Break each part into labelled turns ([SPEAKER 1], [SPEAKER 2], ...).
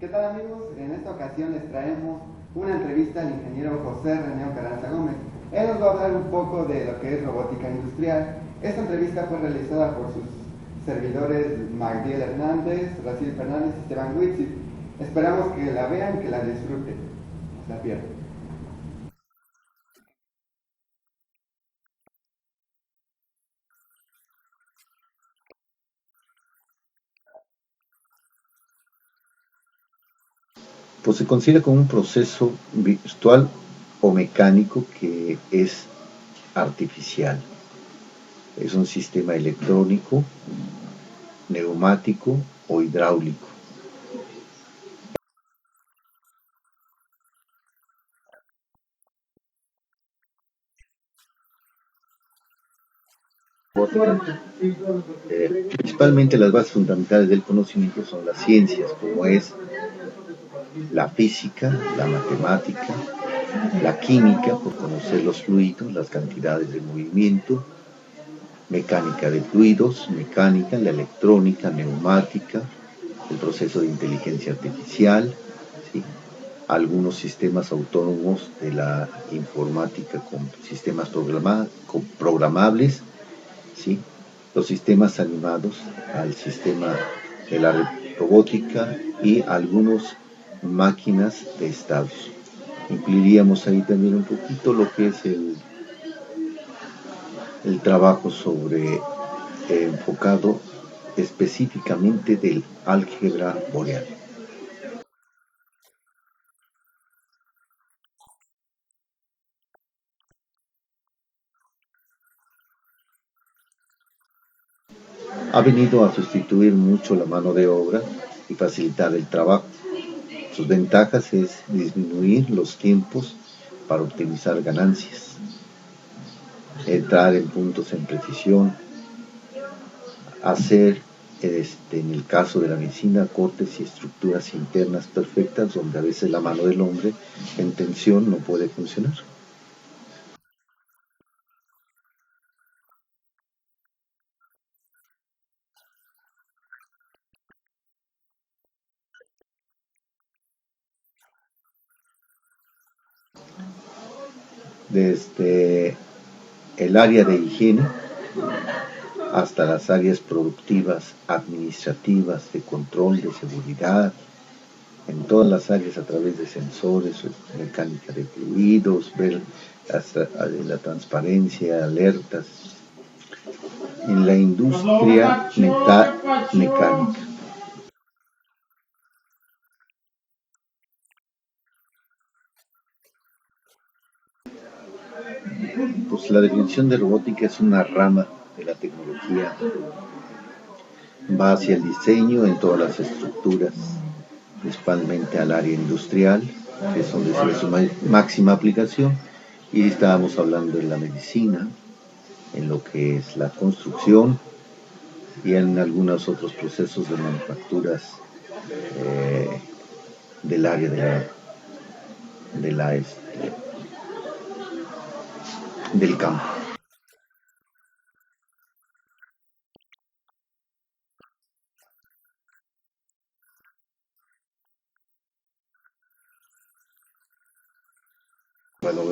[SPEAKER 1] ¿Qué tal amigos? En esta ocasión les traemos una entrevista al ingeniero José Reneo Carranza Gómez. Él nos va a hablar un poco de lo que es robótica industrial. Esta entrevista fue realizada por sus servidores Magdiel Hernández, Raciel Fernández y Esteban Huitzit. Esperamos que la vean, que la disfruten. La pierdan.
[SPEAKER 2] Pues se considera como un proceso virtual o mecánico que es artificial. Es un sistema electrónico, neumático o hidráulico. Principalmente las bases fundamentales del conocimiento son las ciencias, como es la física, la matemática, la química, por conocer los fluidos, las cantidades de movimiento, mecánica de fluidos, mecánica, la electrónica, neumática, el proceso de inteligencia artificial, ¿sí? Algunos sistemas autónomos de la informática con sistemas programables, ¿sí? Los sistemas animados al sistema de la robótica y algunas máquinas de estados. Incluiríamos ahí también un poquito lo que es el trabajo sobre enfocado específicamente del álgebra booleana. Ha venido a sustituir mucho la mano de obra y facilitar el trabajo. Sus ventajas es disminuir los tiempos para optimizar ganancias, entrar en puntos en precisión, hacer, en el caso de la medicina, cortes y estructuras internas perfectas, donde a veces la mano del hombre en tensión no puede funcionar. Desde el área de higiene hasta las áreas productivas, administrativas, de control, de seguridad, en todas las áreas a través de sensores, mecánica de fluidos, ver la transparencia, alertas, en la industria mecánica. Pues la definición de robótica es una rama de la tecnología, va hacia el diseño en todas las estructuras, principalmente al área industrial, que es donde se ve su máxima aplicación, y estábamos hablando de la medicina, en lo que es la construcción y en algunos otros procesos de manufacturas eh, del área de la del campo. Bueno,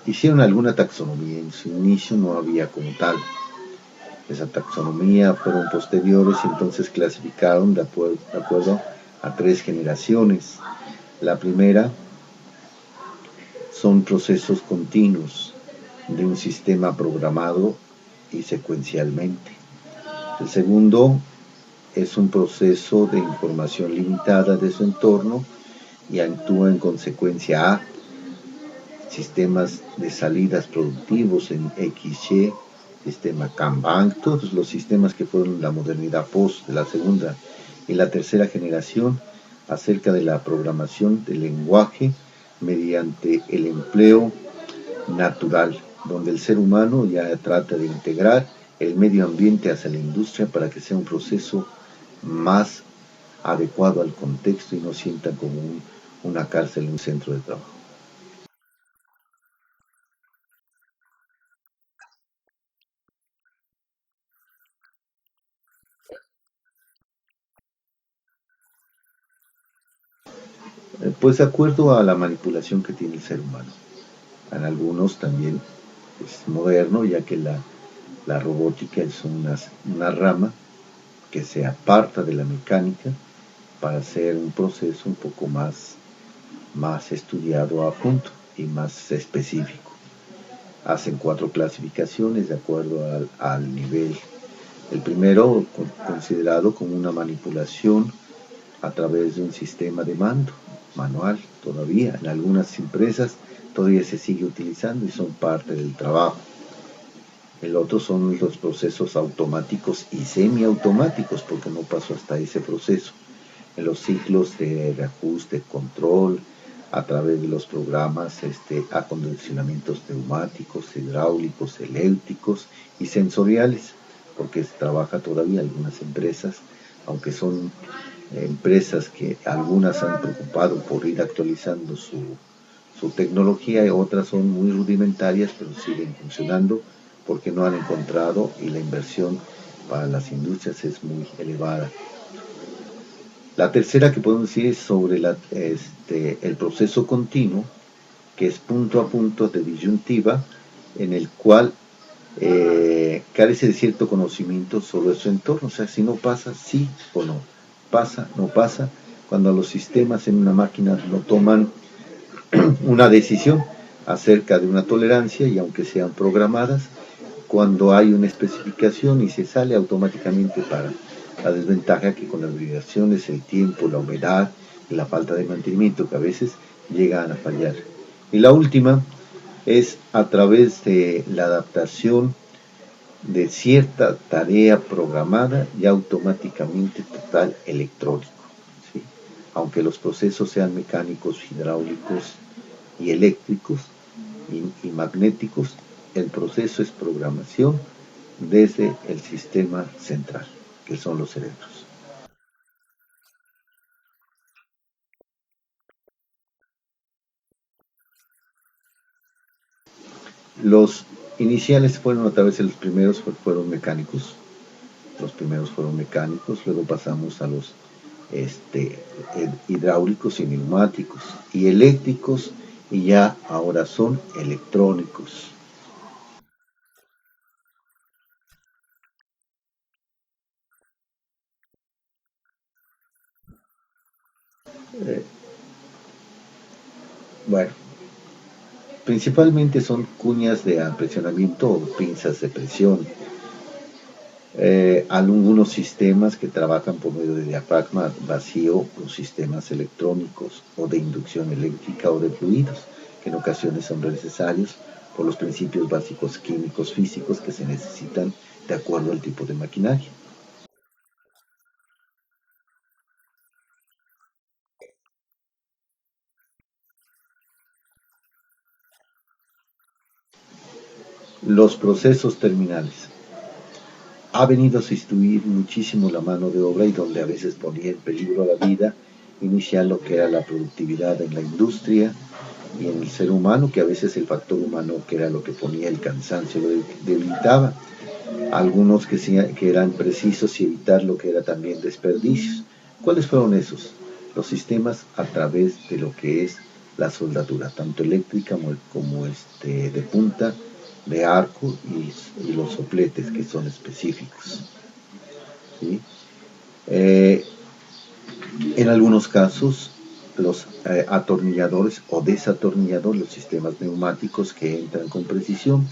[SPEAKER 2] hicieron alguna taxonomía, en su inicio no había como tal. Esa taxonomía fueron posteriores y entonces clasificaron de acuerdo a 3 generaciones. La primera son procesos continuos de un sistema programado y secuencialmente. El segundo es un proceso de información limitada de su entorno y actúa en consecuencia a sistemas de salidas productivos en XY, sistema Kanban, todos los sistemas que fueron la modernidad post de la segunda y la tercera generación acerca de la programación del lenguaje mediante el empleo natural, donde el ser humano ya trata de integrar el medio ambiente hacia la industria para que sea un proceso más adecuado al contexto y no sienta como una cárcel, un centro de trabajo. Pues de acuerdo a la manipulación que tiene el ser humano. En algunos también es moderno, ya que la robótica es una rama que se aparta de la mecánica para hacer un proceso un poco más estudiado a fondo y más específico. Hacen 4 clasificaciones de acuerdo al nivel. El primero, considerado como una manipulación a través de un sistema de mando manual, todavía en algunas empresas todavía se sigue utilizando y son parte del trabajo. El otro son los procesos automáticos y semiautomáticos, porque no pasó hasta ese proceso. En los ciclos de reajuste, control, a través de los programas, acondicionamientos neumáticos, hidráulicos, eléctricos y sensoriales, porque se trabaja todavía algunas empresas, aunque son empresas que algunas han preocupado por ir actualizando su tecnología y otras son muy rudimentarias, pero siguen funcionando porque no han encontrado y la inversión para las industrias es muy elevada. La tercera que podemos decir es sobre el proceso continuo, que es punto a punto de disyuntiva, en el cual carece de cierto conocimiento sobre su entorno, o sea, si no pasa, sí o no, pasa, no pasa, cuando los sistemas en una máquina no toman una decisión acerca de una tolerancia y aunque sean programadas, cuando hay una especificación y se sale automáticamente para la desventaja que con las vibraciones, el tiempo, la humedad y la falta de mantenimiento que a veces llegan a fallar. Y la última es a través de la adaptación de cierta tarea programada y automáticamente total electrónico, ¿sí? Aunque los procesos sean mecánicos, hidráulicos y eléctricos y magnéticos, el proceso es programación desde el sistema central, que son los cerebros. Los iniciales fueron a través de los primeros fueron mecánicos, luego pasamos a los hidráulicos y neumáticos y eléctricos y ya ahora son electrónicos. Bueno, principalmente son cuñas de apresionamiento o pinzas de presión. Algunos sistemas que trabajan por medio de diafragma vacío o sistemas electrónicos o de inducción eléctrica o de fluidos, que en ocasiones son necesarios por los principios básicos químicos físicos que se necesitan de acuerdo al tipo de maquinaria. Los procesos terminales. Ha venido a sustituir muchísimo la mano de obra y donde a veces ponía en peligro la vida inicial lo que era la productividad en la industria y en el ser humano, que a veces el factor humano que era lo que ponía el cansancio, lo debilitaba. Algunos que eran precisos y evitar lo que era también desperdicios. ¿Cuáles fueron esos? Los sistemas a través de lo que es la soldadura, tanto eléctrica como de punta, de arco y los sopletes que son específicos. ¿Sí? En algunos casos los atornilladores o desatornilladores, los sistemas neumáticos que entran con precisión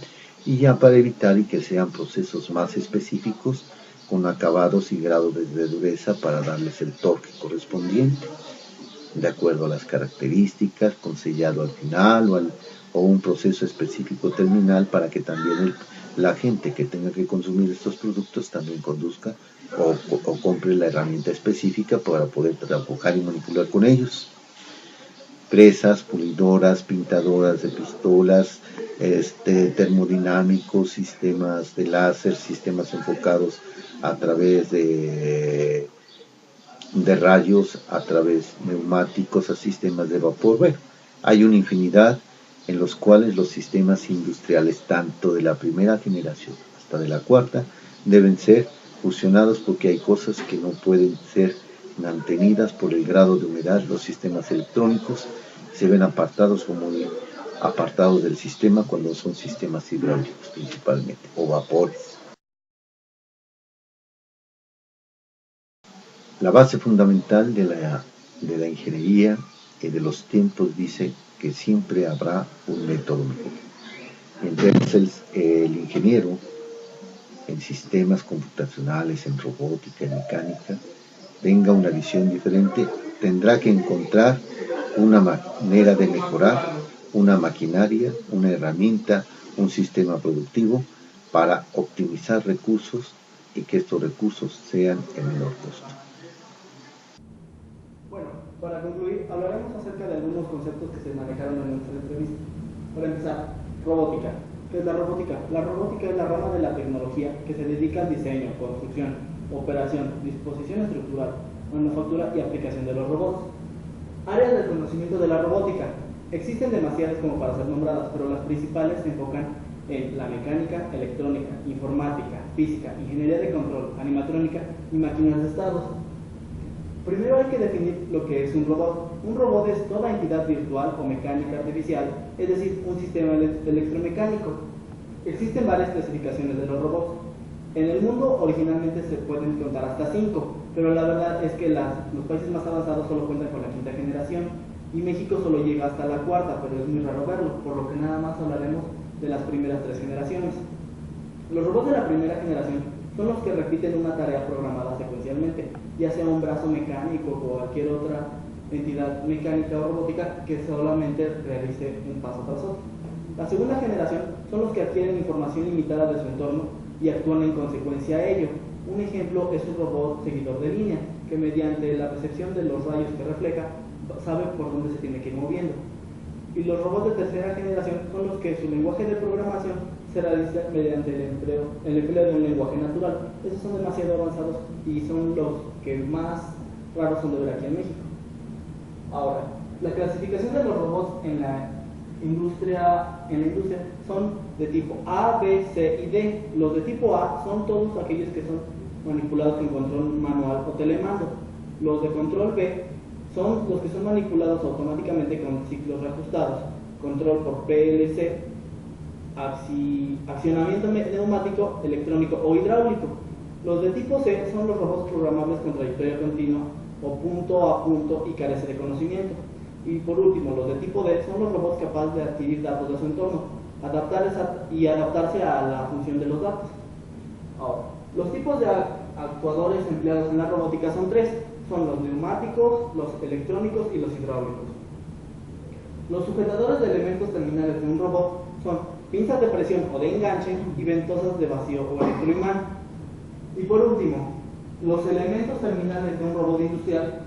[SPEAKER 2] y ya para evitar y que sean procesos más específicos con acabados y grados de dureza para darles el torque correspondiente de acuerdo a las características, con sellado al final o un proceso específico terminal para que también la gente que tenga que consumir estos productos también conduzca o compre la herramienta específica para poder trabajar y manipular con ellos. Presas, pulidoras, pintadoras de pistolas, termodinámicos, sistemas de láser, sistemas enfocados a través de rayos, a través neumáticos, a sistemas de vapor. Bueno, hay una infinidad en los cuales los sistemas industriales, tanto de la primera generación hasta de la cuarta, deben ser fusionados porque hay cosas que no pueden ser mantenidas por el grado de humedad. Los sistemas electrónicos se ven apartados del sistema cuando son sistemas hidráulicos principalmente, o vapores. La base fundamental de la ingeniería y de los tiempos dice que siempre habrá un método mejor. Entonces el ingeniero en sistemas computacionales, en robótica, en mecánica, tenga una visión diferente, tendrá que encontrar una manera de mejorar una maquinaria, una herramienta, un sistema productivo para optimizar recursos y que estos recursos sean el menor costo.
[SPEAKER 3] Bueno, para concluir, hablaremos acerca de algunos conceptos que se manejaron en nuestra entrevista. Para empezar, robótica. ¿Qué es la robótica? La robótica es la rama de la tecnología que se dedica al diseño, construcción, operación, disposición estructural, manufactura y aplicación de los robots. Áreas del conocimiento de la robótica. Existen demasiadas como para ser nombradas, pero las principales se enfocan en la mecánica, electrónica, informática, física, ingeniería de control, animatrónica y máquinas de estados. Primero hay que definir lo que es un robot. Un robot es toda entidad virtual o mecánica artificial, es decir, un sistema electromecánico. Existen varias clasificaciones de los robots. En el mundo originalmente se pueden contar hasta 5, pero la verdad es que los países más avanzados solo cuentan con la quinta generación y México solo llega hasta la cuarta, pero es muy raro verlo, por lo que nada más hablaremos de las primeras 3 generaciones. Los robots de la primera generación son los que repiten una tarea programada secuencialmente, ya sea un brazo mecánico o cualquier otra entidad mecánica o robótica que solamente realice un paso tras otro. La segunda generación son los que adquieren información limitada de su entorno y actúan en consecuencia a ello. Un ejemplo es un robot seguidor de línea, que mediante la percepción de los rayos que refleja, sabe por dónde se tiene que ir moviendo. Y los robots de tercera generación son los que su lenguaje de programación se realiza mediante el empleo de un lenguaje natural. Esos son demasiado avanzados y son los que más raros son de ver aquí en México. Ahora, la clasificación de los robots en la industria son de tipo A, B, C y D. Los de tipo A son todos aquellos que son manipulados con control manual o telemando. Los de control B son los que son manipulados automáticamente con ciclos reajustados, control por PLC, accionamiento neumático, electrónico o hidráulico. Los de tipo C son los robots programables con trayectoria continua o punto a punto y carece de conocimiento. Y por último, los de tipo D son los robots capaces de adquirir datos de su entorno, adaptarse a la función de los datos. Ahora, los tipos de actuadores empleados en la robótica son 3, son los neumáticos, los electrónicos y los hidráulicos. Los sujetadores de elementos terminales de un robot son pinzas de presión o de enganche y ventosas de vacío o electroimán. Y por último, los elementos terminales de un robot industrial.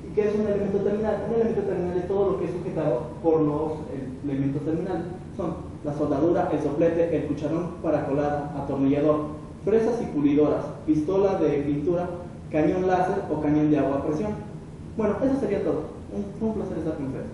[SPEAKER 3] ¿Y qué es un elemento terminal? Un elemento terminal es todo lo que es sujetado por los elementos terminales. Son la soldadura, el soplete, el cucharón para colada, atornillador, fresas y pulidoras, pistola de pintura, cañón láser o cañón de agua a presión. Bueno, eso sería todo. Fue un placer estar con ustedes.